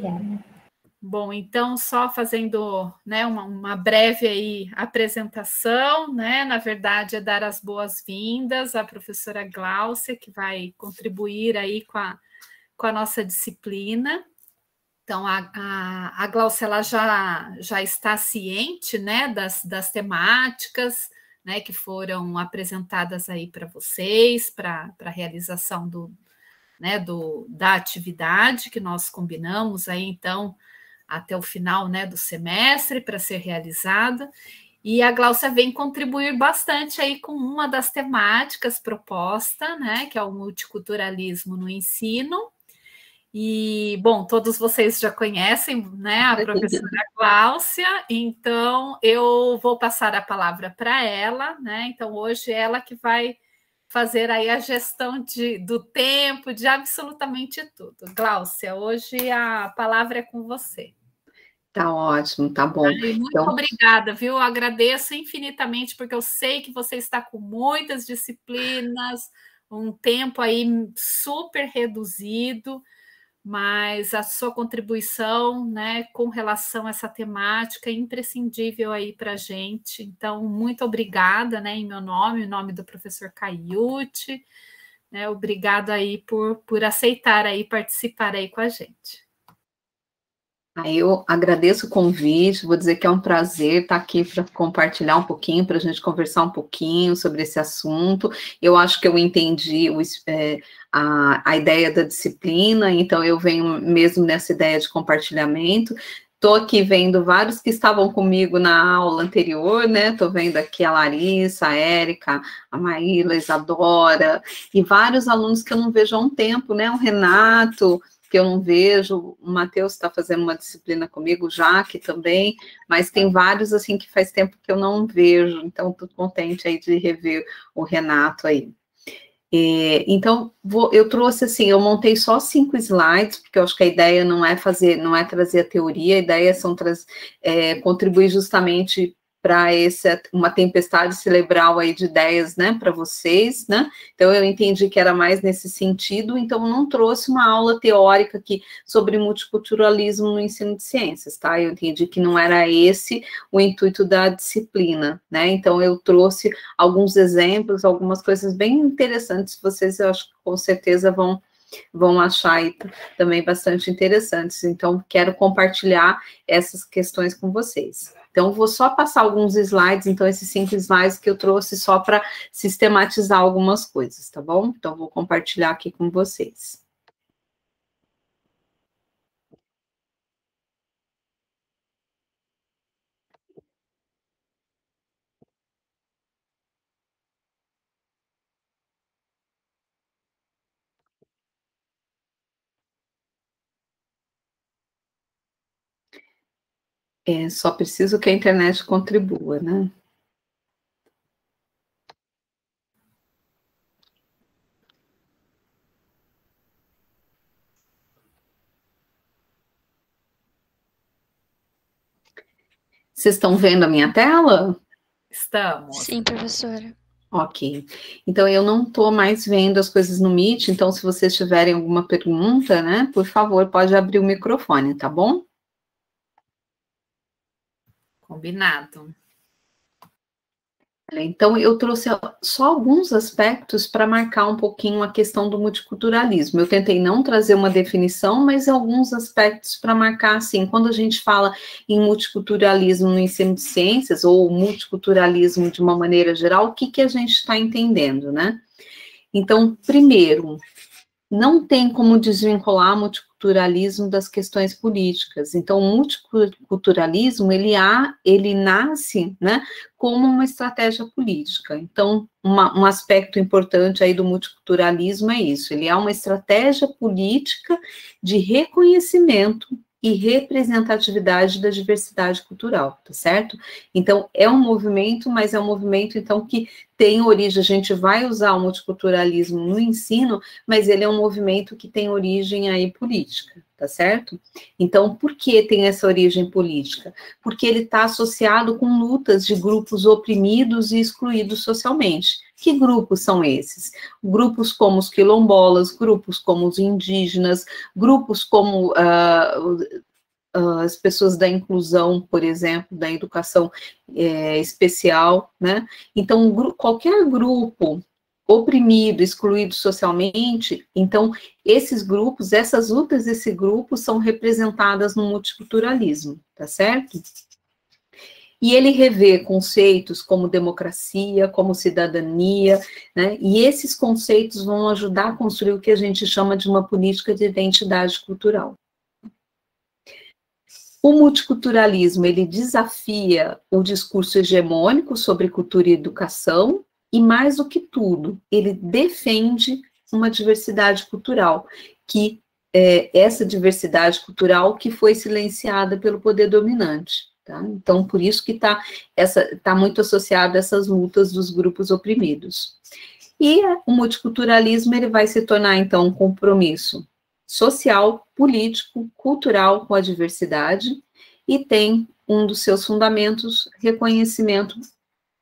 Obrigada. Bom, então, só fazendo, né, uma breve aí apresentação, né, na verdade é dar as boas-vindas à professora Gláucia, que vai contribuir aí com a nossa disciplina. Então, a Gláucia, ela já está ciente, né, das temáticas, né, que foram apresentadas aí para vocês, para a realização da atividade que nós combinamos aí, então, até o final, né, do semestre para ser realizada, e a Gláucia vem contribuir bastante aí com uma das temáticas proposta, né, que é o multiculturalismo no ensino. E, bom, todos vocês já conhecem, né, a professora Gláucia, então eu vou passar a palavra para ela, né, então hoje ela que vai fazer aí a gestão do tempo, de absolutamente tudo. Gláucia, hoje a palavra é com você. Tá ótimo, tá bom. Muito obrigada, viu? Eu agradeço infinitamente, porque eu sei que você está com muitas disciplinas, um tempo aí super reduzido, mas a sua contribuição, né, com relação a essa temática é imprescindível aí para a gente. Então, muito obrigada, né, em meu nome, em nome do professor Caiute, né, obrigado aí por aceitar aí participar aí com a gente. Eu agradeço o convite, vou dizer que é um prazer estar aqui para compartilhar um pouquinho, para a gente conversar um pouquinho sobre esse assunto. Eu acho que eu entendi a ideia da disciplina, então eu venho mesmo nessa ideia de compartilhamento. Estou aqui vendo vários que estavam comigo na aula anterior, né? Estou vendo aqui a Larissa, a Érica, a Maíla, a Isadora, e vários alunos que eu não vejo há um tempo, né? O Renato, que eu não vejo, o Matheus está fazendo uma disciplina comigo, o Jaque também, mas tem vários, assim, que faz tempo que eu não vejo, então estou contente aí de rever o Renato aí. Então, eu trouxe, assim, eu montei só 5 slides, porque eu acho que a ideia não é trazer a teoria, a ideia são contribuir justamente para uma tempestade cerebral aí de ideias, né, para vocês, né, então eu entendi que era mais nesse sentido, então eu não trouxe uma aula teórica aqui sobre multiculturalismo no ensino de ciências, tá, eu entendi que não era esse o intuito da disciplina, né, então eu trouxe alguns exemplos, algumas coisas bem interessantes, vocês, eu acho que com certeza vão achar aí também bastante interessantes, então quero compartilhar essas questões com vocês. Então, vou só passar alguns slides, então esses 5 slides que eu trouxe só para sistematizar algumas coisas, tá bom? Então, vou compartilhar aqui com vocês. Só preciso que a internet contribua, né? Vocês estão vendo a minha tela? Estamos. Sim, professora. Ok. Então, eu não estou mais vendo as coisas no Meet, então, se vocês tiverem alguma pergunta, né, por favor, pode abrir o microfone, tá bom? Combinado. Então, eu trouxe só alguns aspectos para marcar um pouquinho a questão do multiculturalismo. Eu tentei não trazer uma definição, mas alguns aspectos para marcar, assim, quando a gente fala em multiculturalismo no ensino de ciências, ou multiculturalismo de uma maneira geral, o que a gente está entendendo, né? Então, primeiro, não tem como desvincular o multiculturalismo das questões políticas. Então, o multiculturalismo, ele nasce, né, como uma estratégia política. Então, um aspecto importante aí do multiculturalismo é isso, ele é uma estratégia política de reconhecimento e representatividade da diversidade cultural, tá certo? Então, é um movimento, mas é um movimento, então, que tem origem, a gente vai usar o multiculturalismo no ensino, mas ele é um movimento que tem origem aí política, tá tá certo? Então, por que tem essa origem política? Porque ele está associado com lutas de grupos oprimidos e excluídos socialmente. Que grupos são esses? Grupos como os quilombolas, grupos como os indígenas, grupos como as pessoas da inclusão, por exemplo, da educação especial, né? Então, qualquer grupo oprimido, excluído socialmente, então, esses grupos, essas lutas desse grupo são representadas no multiculturalismo, tá certo? E ele revê conceitos como democracia, como cidadania, né? E esses conceitos vão ajudar a construir o que a gente chama de uma política de identidade cultural. O multiculturalismo, ele desafia o discurso hegemônico sobre cultura e educação, e mais do que tudo, ele defende uma diversidade cultural, que essa diversidade cultural que foi silenciada pelo poder dominante. Tá? Então, por isso que está muito associado a essas lutas dos grupos oprimidos. E o multiculturalismo ele vai se tornar, então, um compromisso social, político, cultural com a diversidade, e tem um dos seus fundamentos, reconhecimento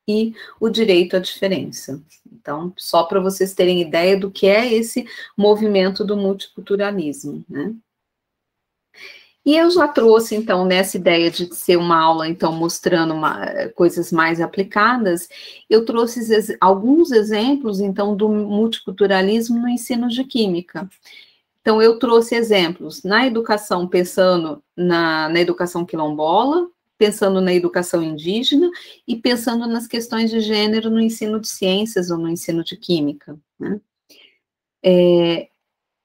e o direito à diferença. Então, só para vocês terem ideia do que é esse movimento do multiculturalismo, né? E eu já trouxe, então, nessa ideia de ser uma aula, então, mostrando coisas mais aplicadas, eu trouxe alguns exemplos, então, do multiculturalismo no ensino de química. Então, eu trouxe exemplos na educação, pensando na educação quilombola, pensando na educação indígena e pensando nas questões de gênero no ensino de ciências ou no ensino de química, né?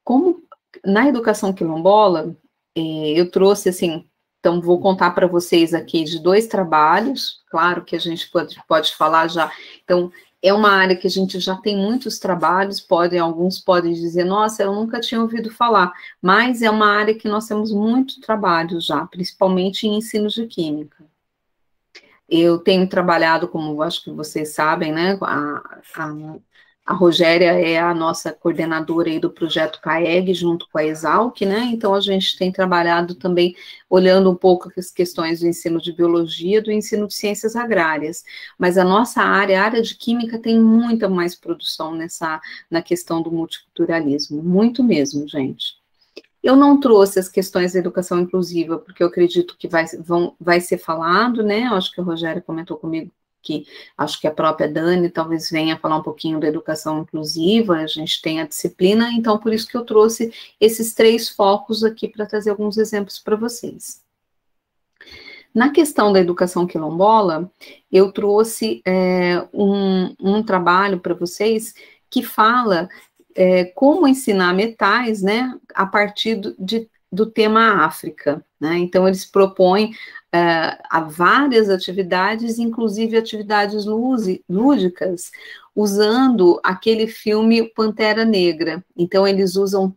Como na educação quilombola, eu trouxe, assim, então vou contar para vocês aqui de 2 trabalhos, claro que a gente pode falar já, então, é uma área que a gente já tem muitos trabalhos, alguns podem dizer, nossa, eu nunca tinha ouvido falar, mas é uma área que nós temos muito trabalho já, principalmente em ensino de química. Eu tenho trabalhado, como acho que vocês sabem, né, a Rogéria é a nossa coordenadora aí do projeto CAEG, junto com a Exalc, né, então a gente tem trabalhado também, olhando um pouco as questões do ensino de biologia, do ensino de ciências agrárias, mas a nossa área, a área de química, tem muita mais produção na questão do multiculturalismo, muito mesmo, gente. Eu não trouxe as questões da educação inclusiva, porque eu acredito que vai ser falado, né, eu acho que a Rogéria comentou comigo que acho que a própria Dani talvez venha falar um pouquinho da educação inclusiva, a gente tem a disciplina, então por isso que eu trouxe esses 3 focos aqui para trazer alguns exemplos para vocês. Na questão da educação quilombola, eu trouxe um trabalho para vocês que fala como ensinar metais, né, a partir do tema África, né, então eles propõem a várias atividades, inclusive atividades lúdicas, usando aquele filme Pantera Negra, então eles usam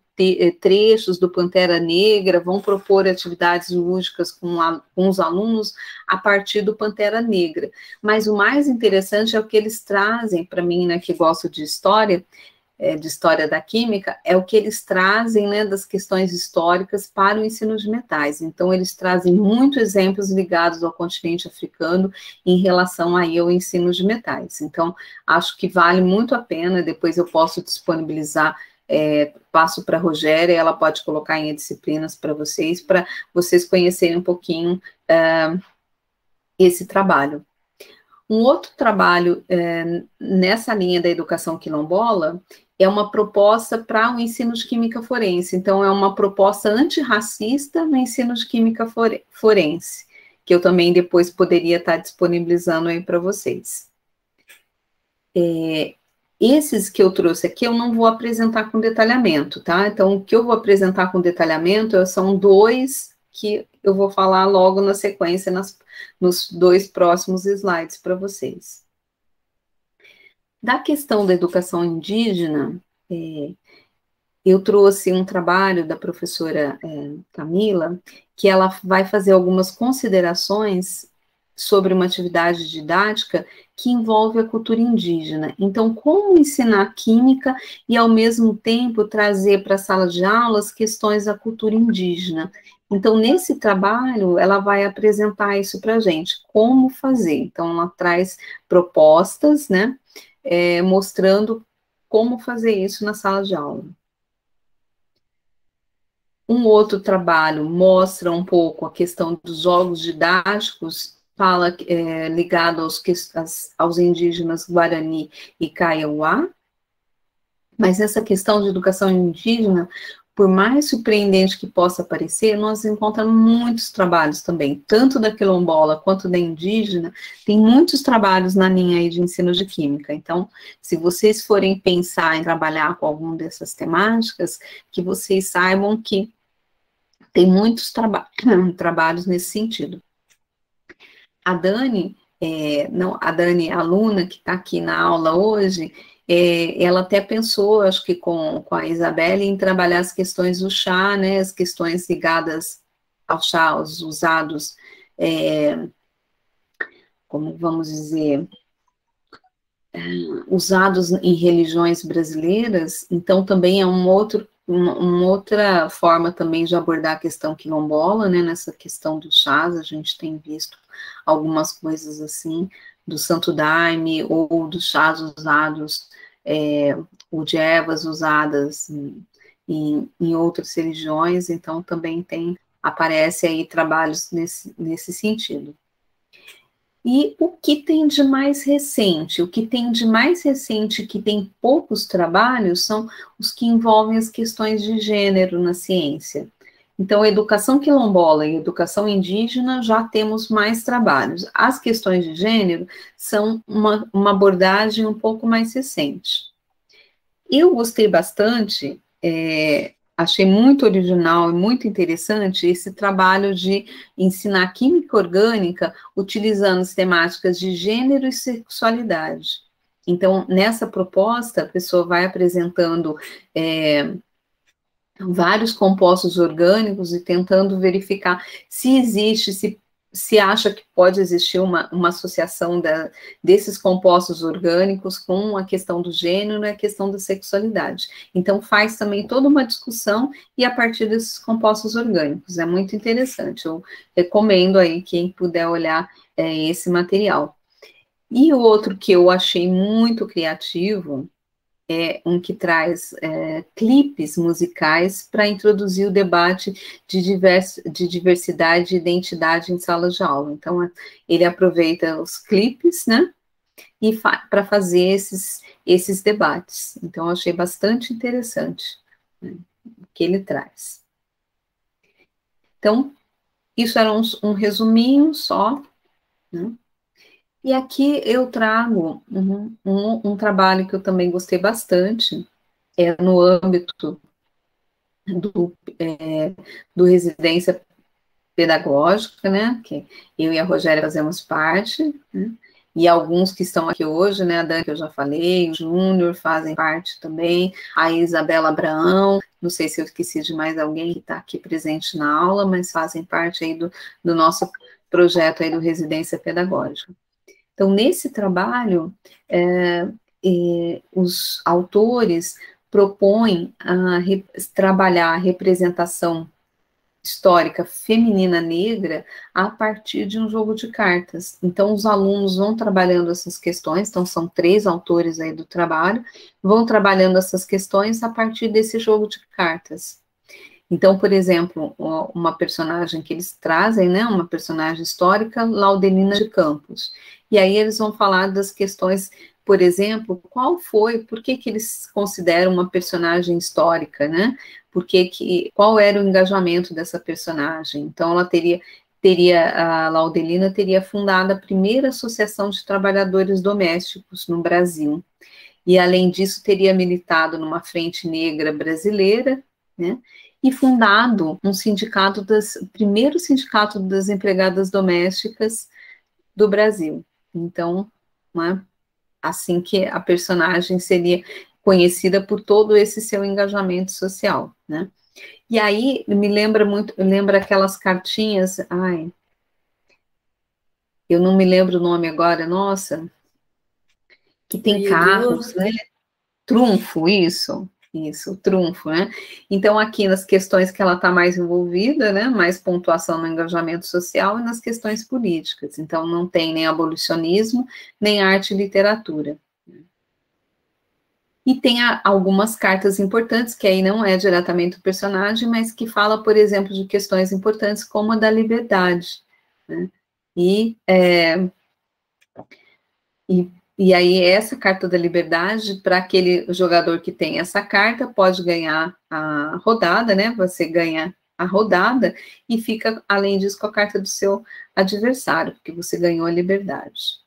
trechos do Pantera Negra, vão propor atividades lúdicas com os alunos a partir do Pantera Negra, mas o mais interessante é o que eles trazem, para mim, né, que gosto de história da química, é o que eles trazem, né, das questões históricas para o ensino de metais. Então, eles trazem muitos exemplos ligados ao continente africano em relação aí ao ensino de metais. Então, acho que vale muito a pena, depois eu posso disponibilizar, passo para a Rogéria, ela pode colocar em disciplinas para vocês conhecerem um pouquinho esse trabalho. Um outro trabalho nessa linha da educação quilombola é uma proposta para o ensino de química forense. Então, é uma proposta antirracista no ensino de química forense, que eu também depois poderia estar disponibilizando aí para vocês. Esses que eu trouxe aqui, eu não vou apresentar com detalhamento, tá? Então, o que eu vou apresentar com detalhamento são 2 que eu vou falar logo na sequência, nos 2 próximos slides para vocês. Da questão da educação indígena, eu trouxe um trabalho da professora Camila, que ela vai fazer algumas considerações sobre uma atividade didática que envolve a cultura indígena. Então, como ensinar química e, ao mesmo tempo, trazer para a sala de aulas questões da cultura indígena. Então, nesse trabalho, ela vai apresentar isso para a gente, como fazer. Então, ela traz propostas, né, mostrando como fazer isso na sala de aula. Um outro trabalho mostra um pouco a questão dos jogos didáticos, fala ligado aos indígenas Guarani e Kaiowá, mas essa questão de educação indígena, por mais surpreendente que possa parecer, nós encontramos muitos trabalhos também, tanto da quilombola quanto da indígena, tem muitos trabalhos na linha aí de ensino de química. Então, se vocês forem pensar em trabalhar com alguma dessas temáticas, que vocês saibam que tem muitos trabalhos nesse sentido. A Dani, a Dani, aluna que está aqui na aula hoje, ela até pensou, acho que com a Isabelle, em trabalhar as questões do chá, né, as questões ligadas ao chá, os usados, como vamos dizer, usados em religiões brasileiras, então também é uma outra forma também de abordar a questão quilombola, né, nessa questão dos chás, a gente tem visto algumas coisas assim, do Santo Daime, ou dos chás usados, ou de ervas usadas em outras religiões, então também aparece aí trabalhos nesse sentido. E o que tem de mais recente? O que tem de mais recente, que tem poucos trabalhos, são os que envolvem as questões de gênero na ciência. Então, a educação quilombola e a educação indígena já temos mais trabalhos. As questões de gênero são uma abordagem um pouco mais recente. Eu gostei bastante, achei muito original e muito interessante esse trabalho de ensinar química orgânica utilizando as temáticas de gênero e sexualidade. Então, nessa proposta, a pessoa vai apresentando vários compostos orgânicos e tentando verificar se existe, se acha que pode existir uma associação desses compostos orgânicos com a questão do gênero e a questão da sexualidade. Então, faz também toda uma discussão e a partir desses compostos orgânicos. É muito interessante. Eu recomendo aí quem puder olhar esse material. E o outro que eu achei muito criativo é um que traz clipes musicais para introduzir o debate de diversidade e identidade em salas de aula. Então, ele aproveita os clipes, né, e para fazer esses debates. Então, eu achei bastante interessante, né, o que ele traz. Então, isso era um resuminho só, né? E aqui eu trago um trabalho que eu também gostei bastante, no âmbito do residência pedagógica, né, que eu e a Rogéria fazemos parte, né, e alguns que estão aqui hoje, né, a Dani, que eu já falei, o Júnior fazem parte também, a Isabela Abraão, não sei se eu esqueci de mais alguém que está aqui presente na aula, mas fazem parte aí do nosso projeto aí do residência pedagógica. Então, nesse trabalho, os autores propõem trabalhar a representação histórica feminina negra a partir de um jogo de cartas. Então, os alunos vão trabalhando essas questões, então são 3 autores aí do trabalho, vão trabalhando essas questões a partir desse jogo de cartas. Então, por exemplo, uma personagem que eles trazem, né, uma personagem histórica, Laudelina de Campos. E aí eles vão falar das questões, por exemplo, por que eles consideram uma personagem histórica, né? Qual era o engajamento dessa personagem? Então, a Laudelina teria fundado a primeira associação de trabalhadores domésticos no Brasil. E, além disso, teria militado numa frente negra brasileira, né? E fundado o primeiro sindicato das empregadas domésticas do Brasil. Então, né, assim que a personagem seria conhecida por todo esse seu engajamento social, né? E aí, lembra aquelas cartinhas, eu não me lembro o nome agora, nossa, que tem carros, né? Trunfo, isso, trunfo, né? Então, aqui nas questões que ela está mais envolvida, né? Mais pontuação no engajamento social e nas questões políticas. Então, não tem nem abolicionismo, nem arte e literatura. E tem algumas cartas importantes, que aí não é diretamente o personagem, mas que fala, por exemplo, de questões importantes como a da liberdade, né? E aí, essa carta da liberdade, para aquele jogador que tem essa carta, pode ganhar a rodada, né? Você ganha a rodada e fica, além disso, com a carta do seu adversário, porque você ganhou a liberdade.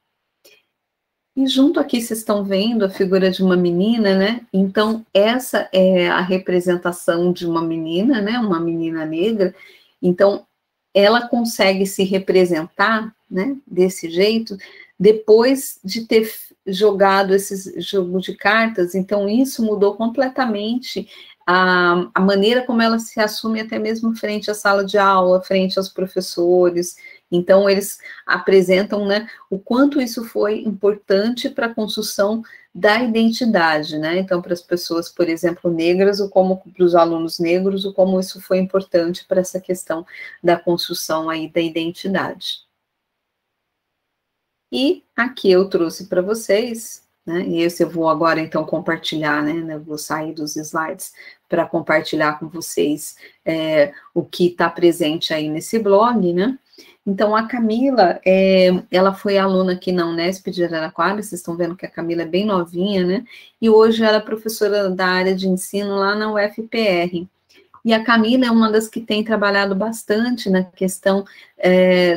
E junto aqui vocês estão vendo a figura de uma menina, né? Então, essa é a representação de uma menina, né? Uma menina negra. Então, ela consegue se representar, né? Desse jeito, depois de ter jogado esse jogo de cartas. Então, isso mudou completamente a maneira como ela se assume até mesmo frente à sala de aula, frente aos professores. Então, eles apresentam, né, o quanto isso foi importante para a construção da identidade, né? Então, para as pessoas, por exemplo, negras, ou como para os alunos negros, ou como isso foi importante para essa questão da construção aí da identidade. E aqui eu trouxe para vocês, né? E esse eu vou agora, então, compartilhar, né? Eu vou sair dos slides para compartilhar com vocês o que está presente aí nesse blog, né? Então, a Camila, ela foi aluna aqui na Unesp de Araraquara, vocês estão vendo que a Camila é bem novinha, né? E hoje ela é professora da área de ensino lá na UFPR. E a Camila é uma das que tem trabalhado bastante na questão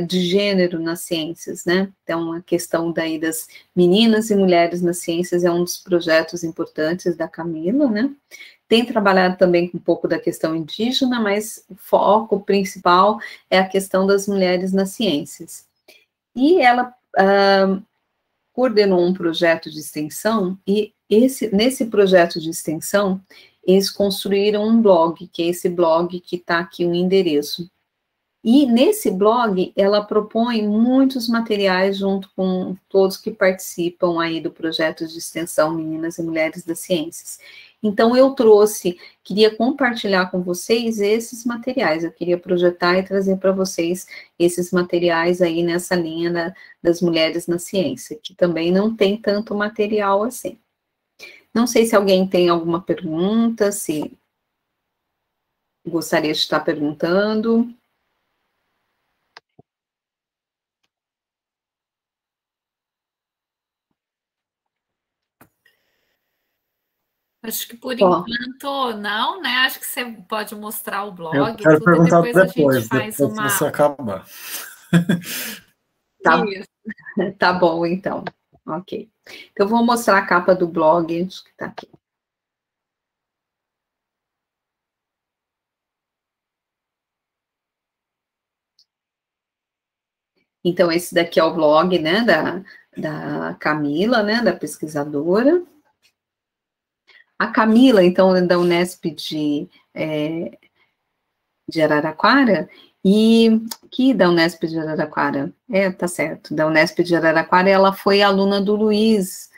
de gênero nas ciências, né? Então, a questão daí das meninas e mulheres nas ciências é um dos projetos importantes da Camila, né? Tem trabalhado também com um pouco da questão indígena, mas o foco principal é a questão das mulheres nas ciências. E ela coordenou um projeto de extensão, e nesse projeto de extensão, eles construíram um blog, que é esse blog que está aqui o endereço. E nesse blog, ela propõe muitos materiais junto com todos que participam aí do projeto de extensão Meninas e Mulheres das Ciências. Então, eu queria compartilhar com vocês esses materiais, eu queria projetar e trazer para vocês esses materiais aí nessa linha das mulheres na ciência, que também não tem tanto material assim. Não sei se alguém tem alguma pergunta, se gostaria de estar perguntando. Acho que por enquanto não, né? Acho que você pode mostrar o blog. Eu quero perguntar depois a gente faz depois que você acabar. Tá bom, então. Ok. Então, eu vou mostrar a capa do blog, acho que tá aqui. Então, esse daqui é o blog, né, da Camila, né, da pesquisadora. A Camila, então, é da Unesp de Araraquara, e que da Unesp de Araraquara, tá certo, da Unesp de Araraquara, ela foi aluna do Luiz,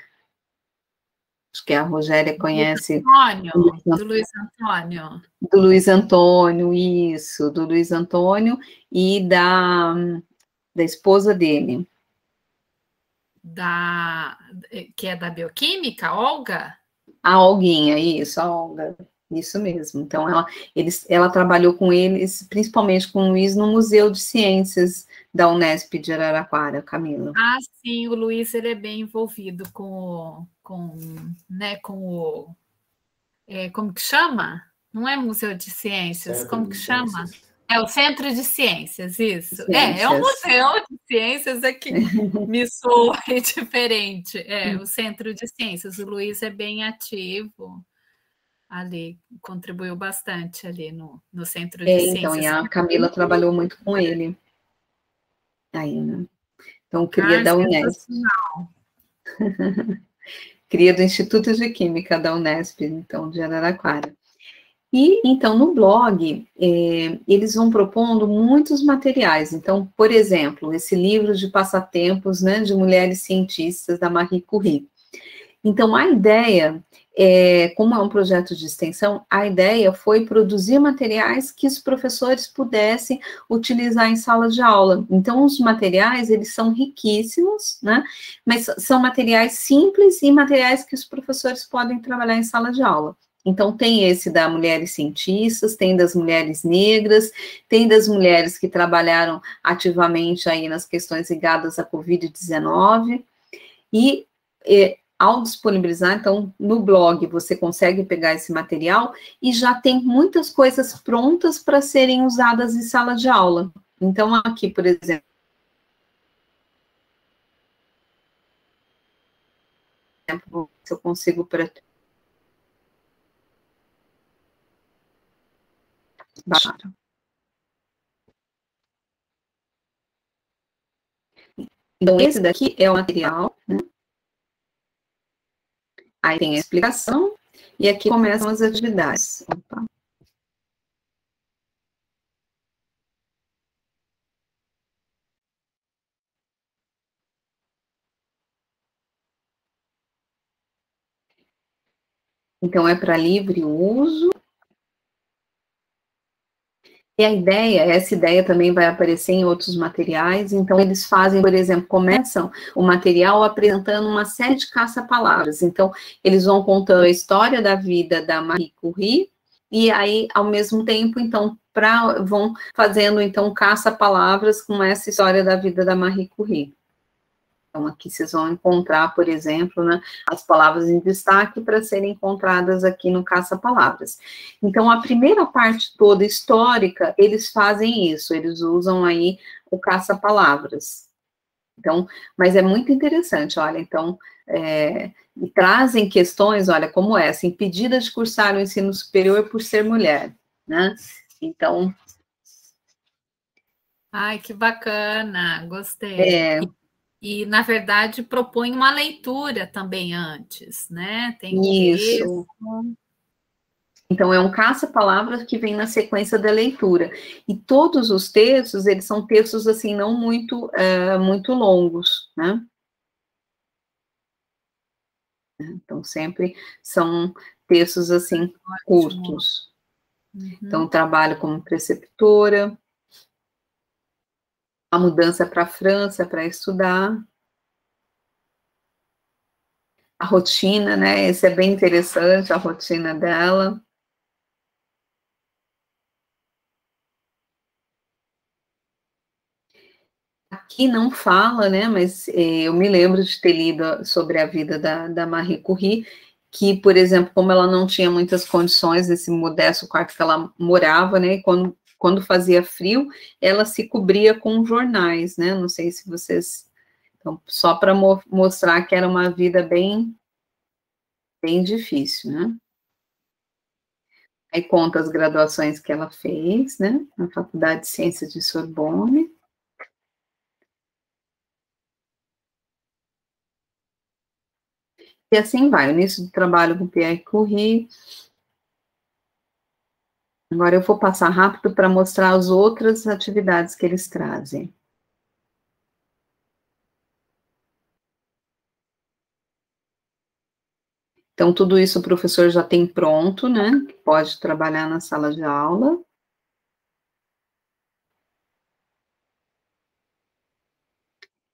acho que a Rogéria conhece. Do Luiz Antônio. Do Luiz Antônio, isso, do Luiz Antônio e da esposa dele. Que é da bioquímica, Olga? A Olguinha, isso, a Olga, isso mesmo. Então, ela trabalhou com eles, principalmente com o Luiz, no Museu de Ciências da Unesp de Araraquara, Camila. Ah, sim, o Luiz, ele é bem envolvido com o... como que chama? Não é Museu de Ciências, como que chama? É o Centro de Ciências, isso. Ciências. É o Museu de Ciências aqui, me soa diferente. O Centro de Ciências. O Luiz é bem ativo ali, contribuiu bastante ali no Centro de Ciências. Então, e a Camila trabalhou muito com ele. Aí, né? Então, cria da Unesp. Cria do Instituto de Química da Unesp, então, de Araraquara. E, então, no blog, eles vão propondo muitos materiais. Então, por exemplo, esse livro de passatempos, né, de mulheres cientistas, da Marie Curie. Então, a ideia, como é um projeto de extensão, a ideia foi produzir materiais que os professores pudessem utilizar em sala de aula. Então, os materiais, eles são riquíssimos, né, mas são materiais simples e materiais que os professores podem trabalhar em sala de aula. Então, tem esse da mulheres cientistas, tem das mulheres negras, tem das mulheres que trabalharam ativamente aí nas questões ligadas à Covid-19, e ao disponibilizar, então, no blog, você consegue pegar esse material e já tem muitas coisas prontas para serem usadas em sala de aula. Então, aqui, por exemplo, se eu consigo baixar. Então, esse daqui é o material, né? Aí tem a explicação, e aqui começam as atividades. Opa. Então, é para livre uso. E a ideia, essa ideia também vai aparecer em outros materiais, então eles fazem, por exemplo, começam o material apresentando uma série de caça-palavras, então eles vão contando a história da vida da Marie Curie, e aí, ao mesmo tempo, então, vão fazendo, então, caça-palavras com essa história da vida da Marie Curie. Então, aqui vocês vão encontrar, por exemplo, né, as palavras em destaque para serem encontradas aqui no caça-palavras. Então, a primeira parte toda histórica, eles fazem isso, eles usam aí o caça-palavras. Então, mas é muito interessante, olha, então, e trazem questões, olha, como essa, impedida de cursar o ensino superior por ser mulher, né? Então... Ai, que bacana, gostei. E, na verdade, propõe uma leitura também antes, né? Tem um texto. Isso. Então, é um caça-palavras que vem na sequência da leitura. E todos os textos, eles são textos, assim, não muito, muito longos, né? Então, sempre são textos, assim, curtos. Uhum. Então, trabalho como preceptora, a mudança para a França para estudar, a rotina, né? Esse é bem interessante, a rotina dela. Aqui não fala, né, mas eu me lembro de ter lido sobre a vida da Marie Curie, que, por exemplo, como ela não tinha muitas condições nesse modesto quarto que ela morava, né, e quando fazia frio, ela se cobria com jornais, né, não sei se vocês... Então, só para mostrar que era uma vida bem, bem difícil, né. Aí conta as graduações que ela fez, né, na Faculdade de Ciências de Sorbonne. E assim vai, o início do trabalho com Pierre Curie. Agora eu vou passar rápido para mostrar as outras atividades que eles trazem. Então, tudo isso o professor já tem pronto, né? Pode trabalhar na sala de aula.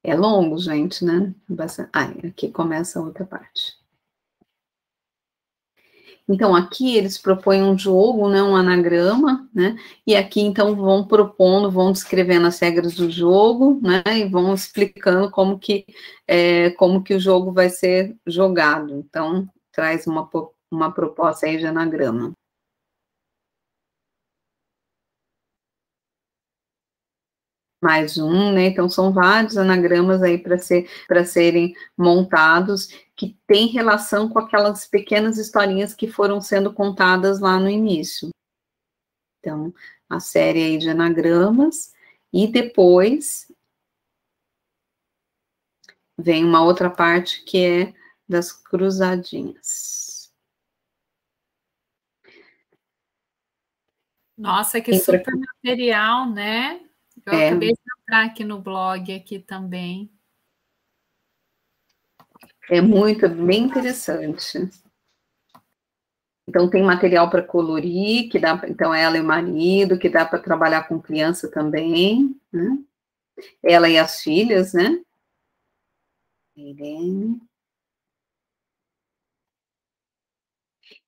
É longo, gente, né? Aqui começa a outra parte. Então, aqui eles propõem um jogo, né, um anagrama, né, e aqui, então, vão propondo, vão descrevendo as regras do jogo, né, e vão explicando como que o jogo vai ser jogado. Então, traz uma proposta aí de anagrama. Mais um, né, então são vários anagramas aí para serem montados, que tem relação com aquelas pequenas historinhas que foram sendo contadas lá no início. Então, a série aí de anagramas, e depois vem uma outra parte que é das cruzadinhas. Nossa, que super material, né? Eu acabei de entrar aqui no blog aqui também. É bem interessante. Então, tem material para colorir, que dá, então, ela e o marido, que dá para trabalhar com criança também, né? Ela e as filhas, né? Irene.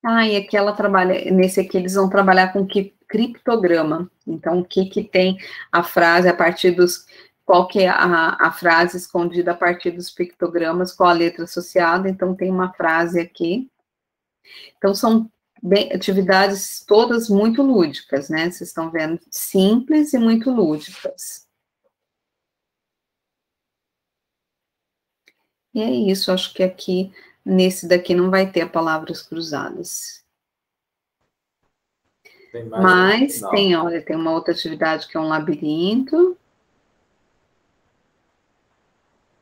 E aqui ela trabalha, nesse aqui eles vão trabalhar com criptograma. Então, o que tem a frase a partir dos, qual que é a frase escondida a partir dos pictogramas, qual a letra associada, então tem uma frase aqui. Então, são atividades todas muito lúdicas, né? Vocês estão vendo, simples e muito lúdicas. E é isso, acho que aqui, nesse daqui não vai ter palavras cruzadas. Mas tem, olha, tem uma outra atividade que é um labirinto.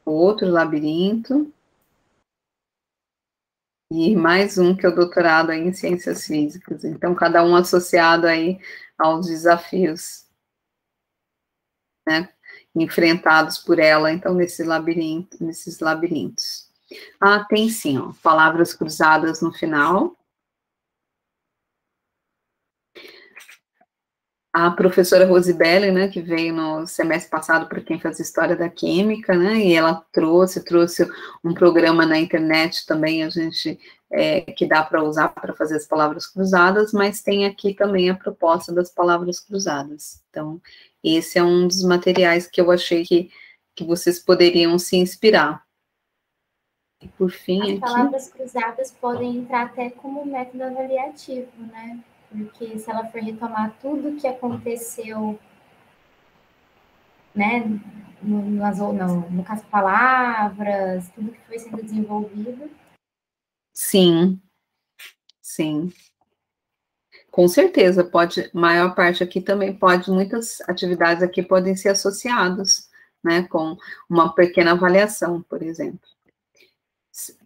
Outro labirinto. E mais um que é o doutorado aí em Ciências Físicas. Então, cada um associado aí aos desafios, né, enfrentados por ela, então, nesses labirintos. Tem sim, ó, palavras cruzadas no final. A professora Rosibelli, né, que veio no semestre passado para quem faz História da Química, né, e ela trouxe um programa na internet também, a gente, que dá para usar para fazer as palavras cruzadas, mas tem aqui também a proposta das palavras cruzadas. Então, esse é um dos materiais que eu achei que vocês poderiam se inspirar. E por fim, as palavras cruzadas podem entrar até como método avaliativo, né? Porque se ela for retomar tudo que aconteceu, né, no caso palavras, tudo que foi sendo desenvolvido. Sim, sim. Com certeza, pode, maior parte aqui também pode, muitas atividades aqui podem ser associadas, né, com uma pequena avaliação, por exemplo.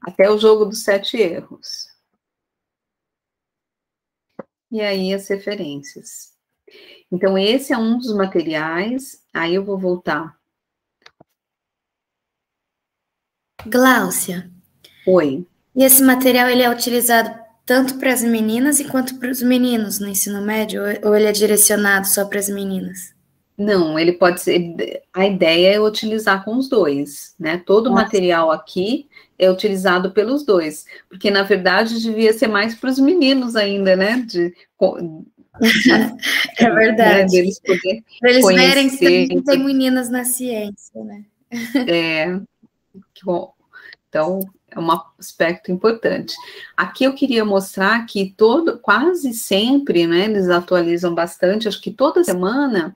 Até o jogo dos 7 erros. E aí as referências. Então, esse é um dos materiais, aí eu vou voltar. Gláucia. Oi. E esse material, ele é utilizado tanto para as meninas quanto para os meninos no ensino médio, ou ele é direcionado só para as meninas? Não, ele pode ser, a ideia é utilizar com os dois, né? Todo o material aqui é utilizado pelos dois, porque, na verdade, devia ser mais para os meninos ainda, né? É verdade. Né? Deles poderem eles conhecer. verem que tem meninas na ciência, né? Bom, então, é um aspecto importante. Aqui eu queria mostrar que quase sempre, né, eles atualizam bastante, acho que toda semana,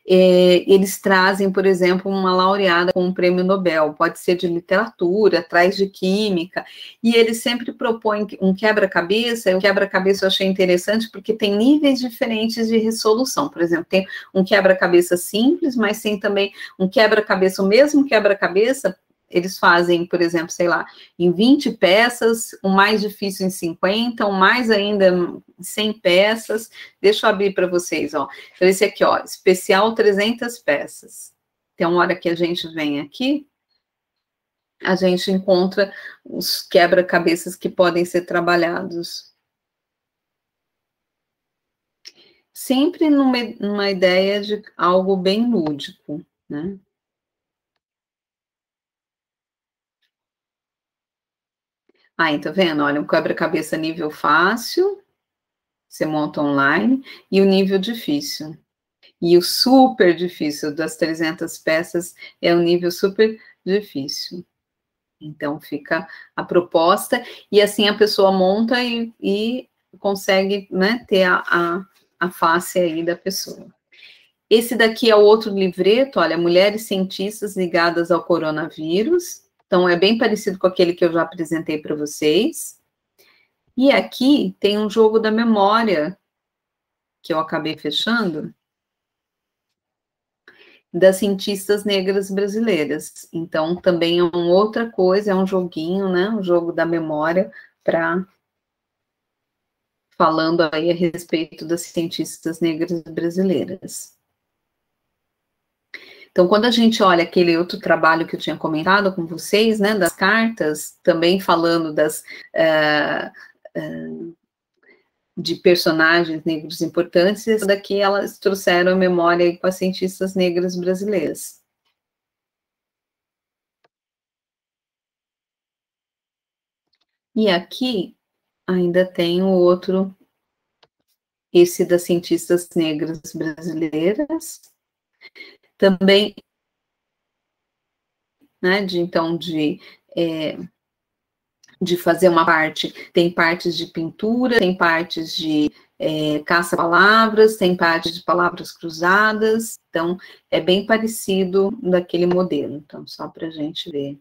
eles trazem, por exemplo, uma laureada com um prêmio Nobel, pode ser de literatura, traz de química, e eles sempre propõem um quebra-cabeça, e o quebra-cabeça eu achei interessante porque tem níveis diferentes de resolução, por exemplo, tem um quebra-cabeça simples, mas tem também um quebra-cabeça, o mesmo quebra-cabeça, eles fazem, por exemplo, sei lá, em 20 peças, o mais difícil em 50, o mais ainda em 100 peças. Deixa eu abrir para vocês, ó. Então, esse aqui, ó, especial 300 peças. Então, a hora que a gente vem aqui, a gente encontra os quebra-cabeças que podem ser trabalhados. Sempre numa ideia de algo bem lúdico, né? Tá vendo? Olha, um quebra-cabeça nível fácil, você monta online, e o nível difícil. E o super difícil das 300 peças é o nível super difícil. Então, fica a proposta, e assim a pessoa monta e consegue, né, ter a face aí da pessoa. Esse daqui é o outro livreto, olha, Mulheres Cientistas Ligadas ao Coronavírus. Então, é bem parecido com aquele que eu já apresentei para vocês. E aqui tem um jogo da memória, que eu acabei fechando, das cientistas negras brasileiras. Então, também é uma outra coisa, é um joguinho, né? Um jogo da memória para falando aí a respeito das cientistas negras brasileiras. Então, quando a gente olha aquele outro trabalho que eu tinha comentado com vocês, né, das cartas, também falando de personagens negros importantes, essa daqui elas trouxeram a memória aí com as cientistas negras brasileiras. E aqui ainda tem o outro, esse das cientistas negras brasileiras, também, né, de fazer uma parte, tem partes de pintura, tem partes de caça-palavras, tem partes de palavras cruzadas, então é bem parecido daquele modelo, então só para a gente ver.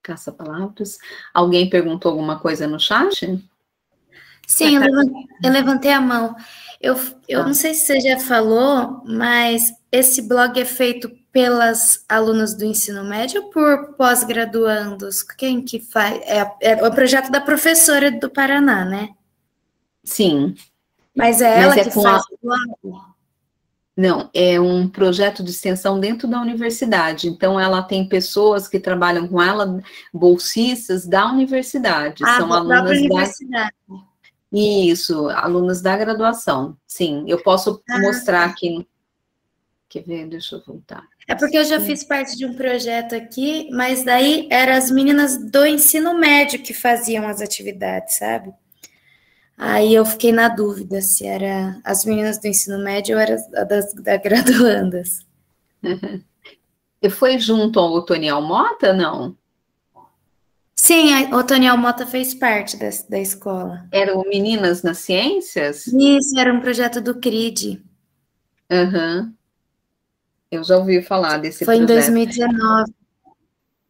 Caça-palavras. Alguém perguntou alguma coisa no chat? Sim, eu levantei a mão. Eu não sei se você já falou, mas esse blog é feito pelas alunas do ensino médio ou por pós-graduandos? Quem que faz? É o projeto da professora do Paraná, né? Sim. Mas é ela que faz o blog? Não, é um projeto de extensão dentro da universidade. Então, ela tem pessoas que trabalham com ela, bolsistas da universidade. São alunas da universidade. Isso, alunas da graduação. Sim, eu posso mostrar aqui. Quer ver? Deixa eu voltar. É porque eu já fiz parte de um projeto aqui, mas daí eram as meninas do ensino médio que faziam as atividades, sabe? Aí eu fiquei na dúvida se era as meninas do ensino médio ou era da graduandas. E foi junto ao Otoniel Mota, não? Sim, o Otoniel Mota fez parte da escola. Era o Meninas nas Ciências? Isso, era um projeto do CRID. Uhum. Eu já ouvi falar desse projeto. Foi em 2019.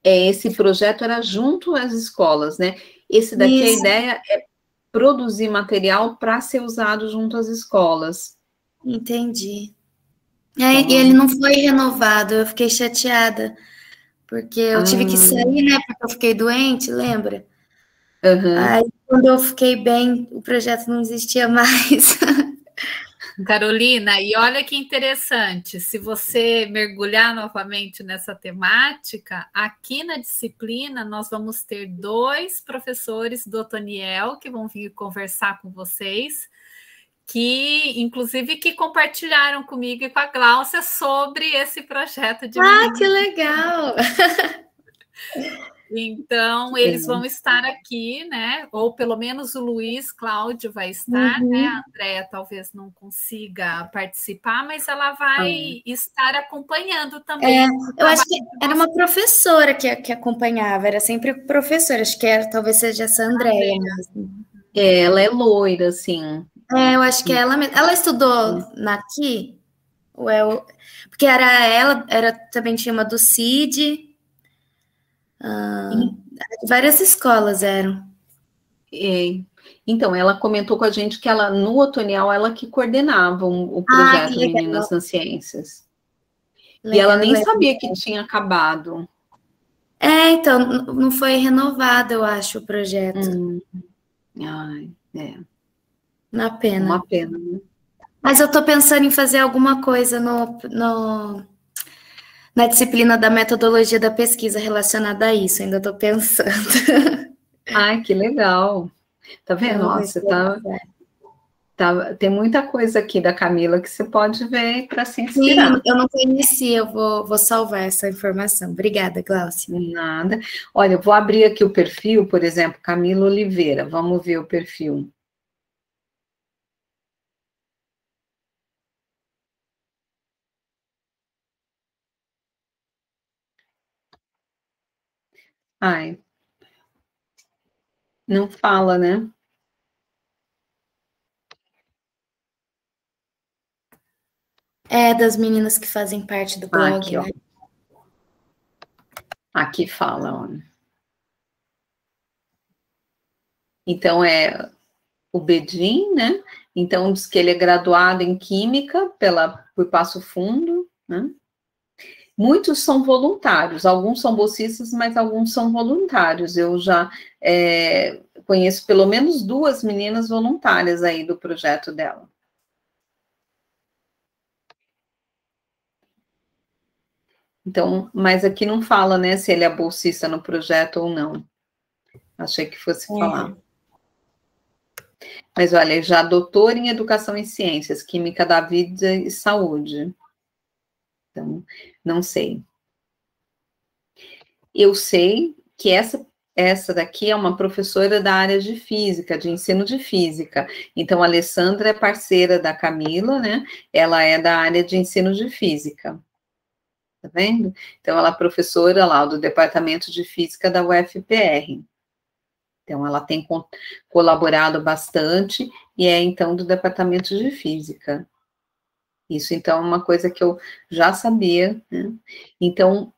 Esse projeto era junto às escolas, né? Esse daqui, a ideia é produzir material para ser usado junto às escolas. Entendi. E ele não foi renovado, eu fiquei chateada, porque eu tive que sair, né, porque eu fiquei doente, lembra? Uhum. Aí, quando eu fiquei bem, o projeto não existia mais. Carolina, e olha que interessante, se você mergulhar novamente nessa temática, aqui na disciplina nós vamos ter 2 professores do Otoniel que vão vir conversar com vocês, que inclusive que compartilharam comigo e com a Gláucia sobre esse projeto de meninas. Que legal! Então, eles vão estar aqui, né? Ou pelo menos o Luiz Cláudio vai estar, né? A Andréia talvez não consiga participar, mas ela vai estar acompanhando também. Eu acho que era uma professora que acompanhava, era sempre professora, acho que talvez seja essa Andréia mesmo. Ela é loira, assim. Eu acho que é ela mesmo. Ela estudou aqui? Porque ela também tinha uma do CID. Várias escolas eram. Então, ela comentou com a gente que ela, no Otoniel, ela que coordenava o projeto Meninas nas Ciências. Legal, e ela nem sabia que tinha acabado. Então, não foi renovado, eu acho, o projeto. Uma pena. Uma pena, né? Mas eu estou pensando em fazer alguma coisa na disciplina da metodologia da pesquisa relacionada a isso, ainda estou pensando. Que legal. Tá vendo? Nossa, tem muita coisa aqui da Camila que você pode ver para se inspirar. Sim, eu não conhecia, eu vou salvar essa informação. Obrigada, Gláucia. Nada. Olha, eu vou abrir aqui o perfil, por exemplo, Camila Oliveira. Vamos ver o perfil. Não fala, né? Das meninas que fazem parte do blog, aqui, né? Aqui fala, ó. Então, é o Bedin, né? Então, diz que ele é graduado em Química por Passo Fundo, né? Muitos são voluntários, alguns são bolsistas, mas alguns são voluntários. Eu já conheço pelo menos 2 meninas voluntárias aí do projeto dela. Então, mas aqui não fala, né, se ele é bolsista no projeto ou não. Achei que fosse falar. Mas olha, já doutor em Educação e Ciências, Química da Vida e Saúde. Então, não sei. Eu sei que essa daqui é uma professora da área de física, de ensino de física. Então, a Alessandra é parceira da Camila, né? Ela é da área de ensino de física. Tá vendo? Então, ela é professora lá do Departamento de Física da UFPR. Então, ela tem colaborado bastante e é, então, do Departamento de Física. Isso, então, é uma coisa que eu já sabia, né? Então,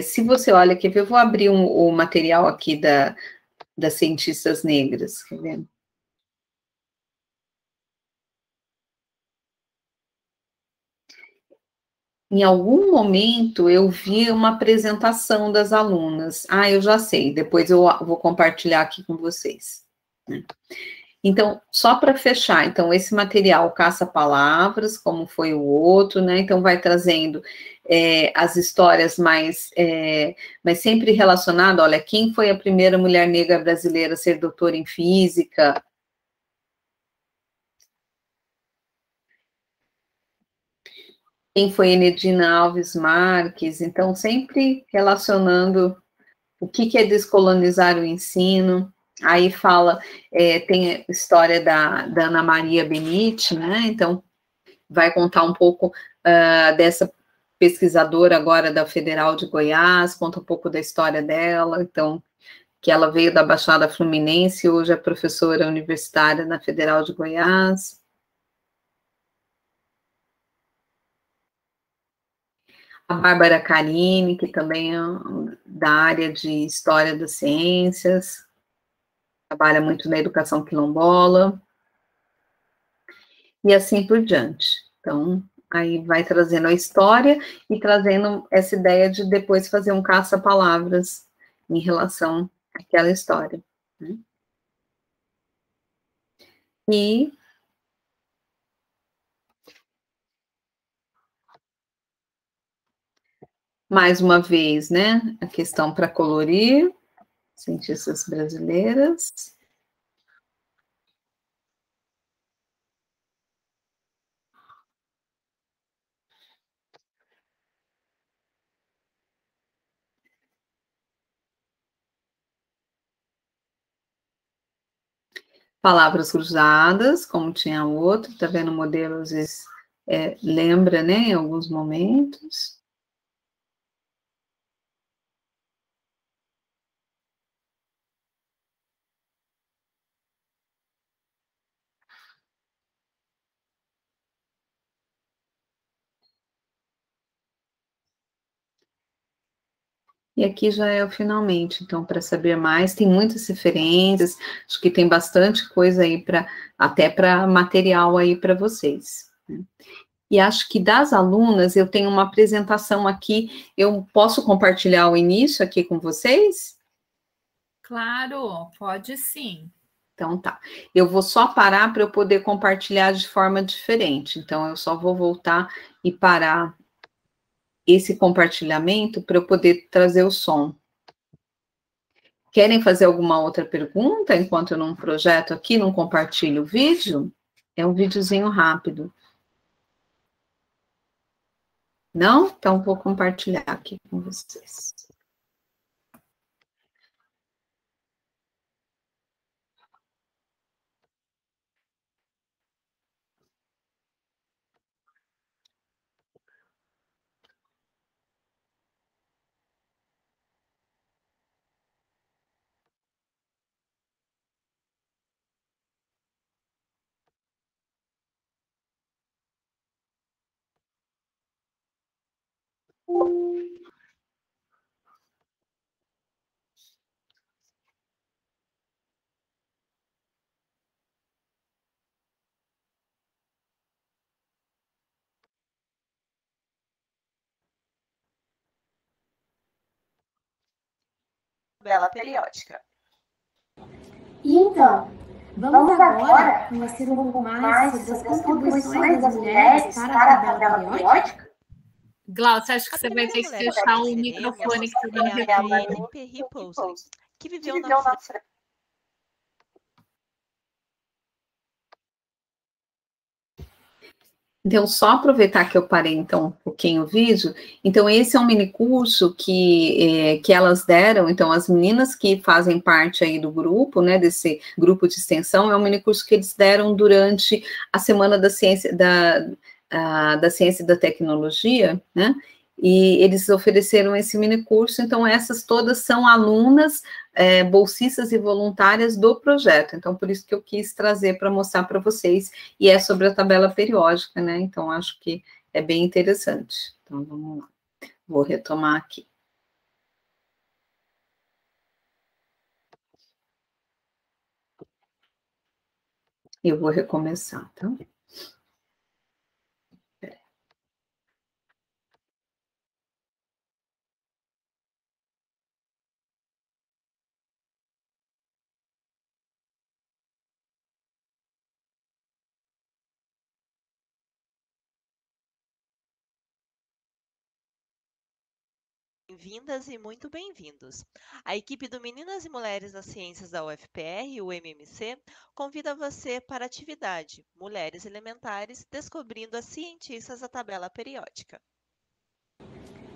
se você olha aqui, eu vou abrir o material aqui das cientistas negras, quer ver? Em algum momento eu vi uma apresentação das alunas. Ah, eu já sei, depois eu vou compartilhar aqui com vocês, né? Então, só para fechar, então, esse material caça-palavras, como foi o outro, né? Então, vai trazendo as histórias mas sempre relacionado, olha, quem foi a primeira mulher negra brasileira a ser doutora em física? Quem foi Enedina Alves Marques? Então, sempre relacionando o que é descolonizar o ensino. Aí fala, tem a história da Ana Maria Benite, né? Então, vai contar um pouco dessa pesquisadora agora da Federal de Goiás, conta um pouco da história dela, então, que ela veio da Baixada Fluminense, hoje é professora universitária na Federal de Goiás. A Bárbara Carini, que também é da área de História das Ciências, trabalha muito na educação quilombola, e assim por diante. Então, aí vai trazendo a história e trazendo essa ideia de depois fazer um caça-palavras em relação àquela história, né? E mais uma vez, né, a questão para colorir, cientistas brasileiras. Palavras cruzadas, como tinha outro, tá vendo o modelo, às vezes lembra, né, em alguns momentos. E aqui já é o finalmente, então, para saber mais, tem muitas referências, acho que tem bastante coisa aí até para material aí para vocês, né? E acho que das alunas eu tenho uma apresentação aqui, eu posso compartilhar o início aqui com vocês? Claro, pode sim. Então tá. Eu vou só parar para eu poder compartilhar de forma diferente. Então, eu só vou voltar e parar esse compartilhamento para eu poder trazer o som. Querem fazer alguma outra pergunta enquanto eu não projeto aqui, não compartilho o vídeo? É um videozinho rápido. Não? Então, vou compartilhar aqui com vocês. tabela periódica. E então, vamos agora conhecer um pouco mais sobre as contribuições das mulheres para a tabela periódica? Glaucia, acho que você vai ter que fechar o microfone que está dando retorno. Que viveu na França. Então, só aproveitar que eu parei, então, um pouquinho o vídeo. Então, esse é um minicurso que elas deram. Então, as meninas que fazem parte aí do grupo, né, desse grupo de extensão, é um minicurso que eles deram durante a Semana da Ciência, da Ciência e da Tecnologia, né, e eles ofereceram esse minicurso. Então, essas todas são alunas, bolsistas e voluntárias do projeto. Então, por isso que eu quis trazer para mostrar para vocês, e é sobre a tabela periódica, né? Então, acho que é bem interessante. Então, vamos lá. Vou retomar aqui. Eu vou recomeçar, tá? Bem-vindas e muito bem-vindos. A equipe do Meninas e Mulheres das Ciências da UFPR, o MMC, convida você para a atividade Mulheres Elementares Descobrindo as Cientistas da Tabela Periódica.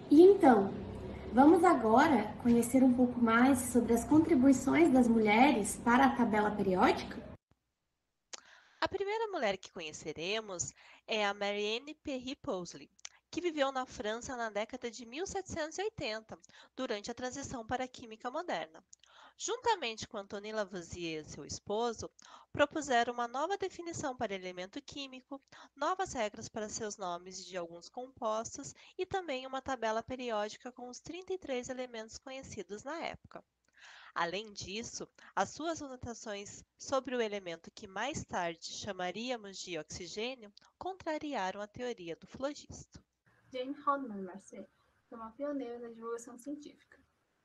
E então, vamos agora conhecer um pouco mais sobre as contribuições das mulheres para a tabela periódica? A primeira mulher que conheceremos é a Marianne Perry-Pousley, que viveu na França na década de 1780, durante a transição para a química moderna. Juntamente com Antoine Lavoisier, seu esposo, propuseram uma nova definição para elemento químico, novas regras para seus nomes de alguns compostos e também uma tabela periódica com os 33 elementos conhecidos na época. Além disso, as suas anotações sobre o elemento que mais tarde chamaríamos de oxigênio contrariaram a teoria do flogisto. Jane Hodgman Marcet foi uma pioneira da divulgação científica.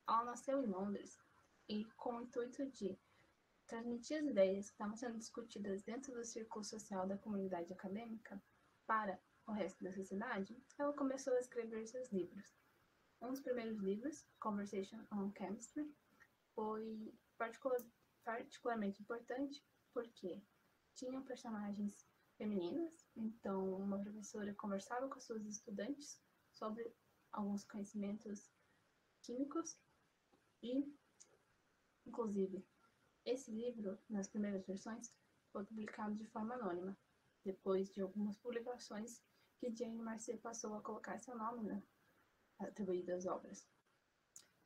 Ela nasceu em Londres e, com o intuito de transmitir as ideias que estavam sendo discutidas dentro do círculo social da comunidade acadêmica para o resto da sociedade, ela começou a escrever seus livros. Um dos primeiros livros, Conversation on Chemistry, foi particularmente importante porque tinham personagens femininas, então uma professora conversava com as suas estudantes sobre alguns conhecimentos químicos e, inclusive, esse livro, nas primeiras versões, foi publicado de forma anônima, depois de algumas publicações que Jane Marcet passou a colocar seu nome atribuído às obras.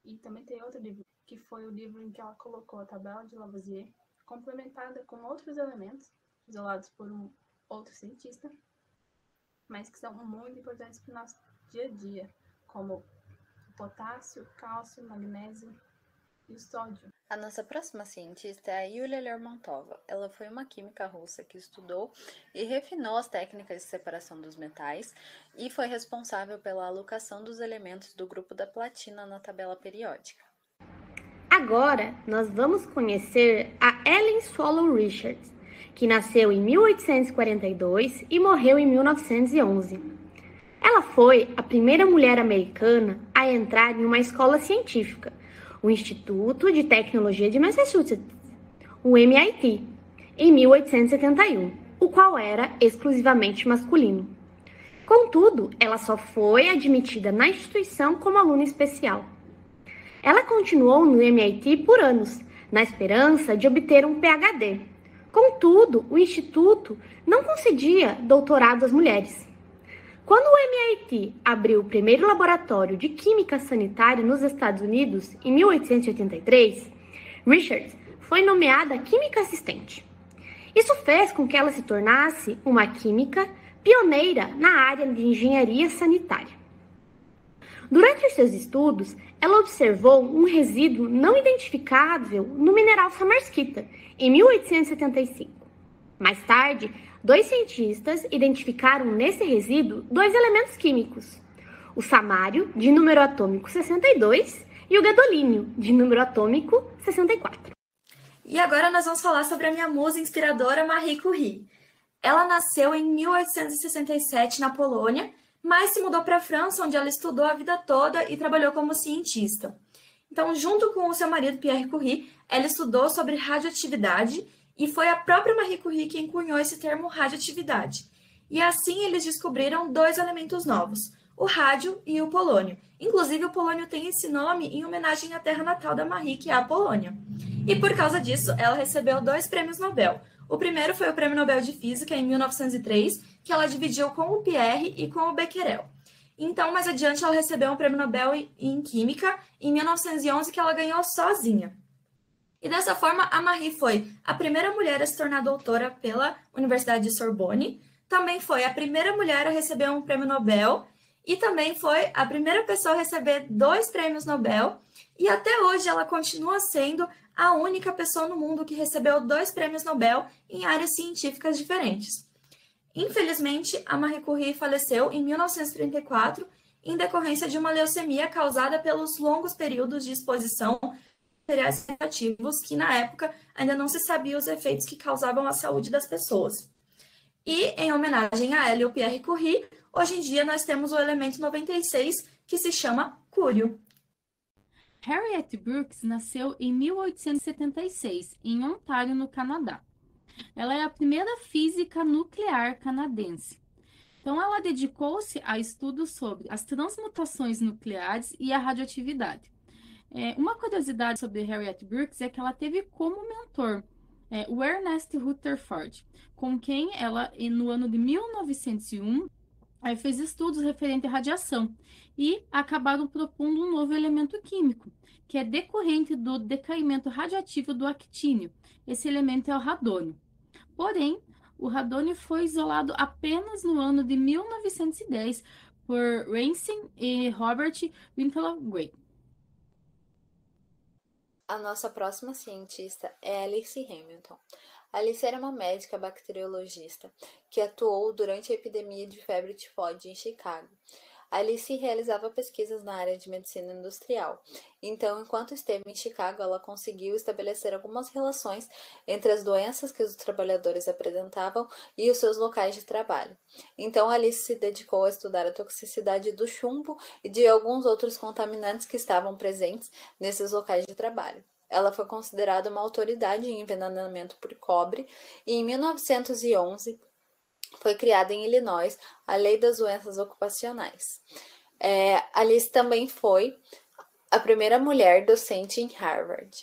E também tem outro livro, que foi o livro em que ela colocou a tabela de Lavoisier, complementada com outros elementos, isolados por um outro cientista, mas que são muito importantes para o nosso dia a dia, como o potássio, cálcio, magnésio e o sódio. A nossa próxima cientista é a Yulia Lermontova. Ela foi uma química russa que estudou e refinou as técnicas de separação dos metais e foi responsável pela alocação dos elementos do grupo da platina na tabela periódica. Agora, nós vamos conhecer a Ellen Swallow Richards, que nasceu em 1842 e morreu em 1911. Ela foi a primeira mulher americana a entrar em uma escola científica, o Instituto de Tecnologia de Massachusetts, o MIT, em 1871, o qual era exclusivamente masculino. Contudo, ela só foi admitida na instituição como aluna especial. Ela continuou no MIT por anos, na esperança de obter um PhD. Contudo, o Instituto não concedia doutorado às mulheres. Quando o MIT abriu o primeiro laboratório de química sanitária nos Estados Unidos, em 1883, Richards foi nomeada química assistente. Isso fez com que ela se tornasse uma química pioneira na área de engenharia sanitária. Durante os seus estudos, ela observou um resíduo não identificável no mineral samarskita, em 1875. Mais tarde, 2 cientistas identificaram nesse resíduo 2 elementos químicos, o samário, de número atômico 62, e o gadolínio, de número atômico 64. E agora nós vamos falar sobre a minha musa inspiradora, Marie Curie. Ela nasceu em 1867 na Polônia, mas se mudou para a França, onde ela estudou a vida toda e trabalhou como cientista. Então, junto com o seu marido, Pierre Curie, ela estudou sobre radioatividade e foi a própria Marie Curie quem cunhou esse termo radioatividade. E assim eles descobriram 2 elementos novos, o rádio e o polônio. Inclusive, o polônio tem esse nome em homenagem à terra natal da Marie, que é a Polônia. E por causa disso, ela recebeu 2 prêmios Nobel. O primeiro foi o Prêmio Nobel de Física, em 1903, que ela dividiu com o Pierre e com o Becquerel. Então, mais adiante, ela recebeu um Prêmio Nobel em Química, em 1911, que ela ganhou sozinha. E dessa forma, a Marie foi a primeira mulher a se tornar doutora pela Universidade de Sorbonne, também foi a primeira mulher a receber um Prêmio Nobel, e também foi a primeira pessoa a receber 2 prêmios Nobel, e até hoje ela continua sendo a única pessoa no mundo que recebeu 2 prêmios Nobel em áreas científicas diferentes. Infelizmente, a Marie Curie faleceu em 1934 em decorrência de uma leucemia causada pelos longos períodos de exposição a materiais radioativos que, na época, ainda não se sabia os efeitos que causavam à saúde das pessoas. E, em homenagem a ela e ao Pierre Curie, hoje em dia nós temos o elemento 96, que se chama cúrio. Harriet Brooks nasceu em 1876, em Ontário, no Canadá. Ela é a primeira física nuclear canadense. Então, ela dedicou-se a estudos sobre as transmutações nucleares e a radioatividade. Uma curiosidade sobre Harriet Brooks é que ela teve como mentor o Ernest Rutherford, com quem ela, no ano de 1901, fez estudos referentes à radiação e acabaram propondo um novo elemento químico, que é decorrente do decaimento radioativo do actínio. Esse elemento é o radônio. Porém, o radônio foi isolado apenas no ano de 1910 por Ransome e Robert Winslow Gray. A nossa próxima cientista é Alice Hamilton. Alice era uma médica bacteriologista que atuou durante a epidemia de febre tifoide em Chicago. Alice realizava pesquisas na área de medicina industrial. Então, enquanto esteve em Chicago, ela conseguiu estabelecer algumas relações entre as doenças que os trabalhadores apresentavam e os seus locais de trabalho. Então, Alice se dedicou a estudar a toxicidade do chumbo e de alguns outros contaminantes que estavam presentes nesses locais de trabalho. Ela foi considerada uma autoridade em envenenamento por cobre e, em 1911, foi criada em Illinois a Lei das Doenças Ocupacionais. Alice também foi a primeira mulher docente em Harvard.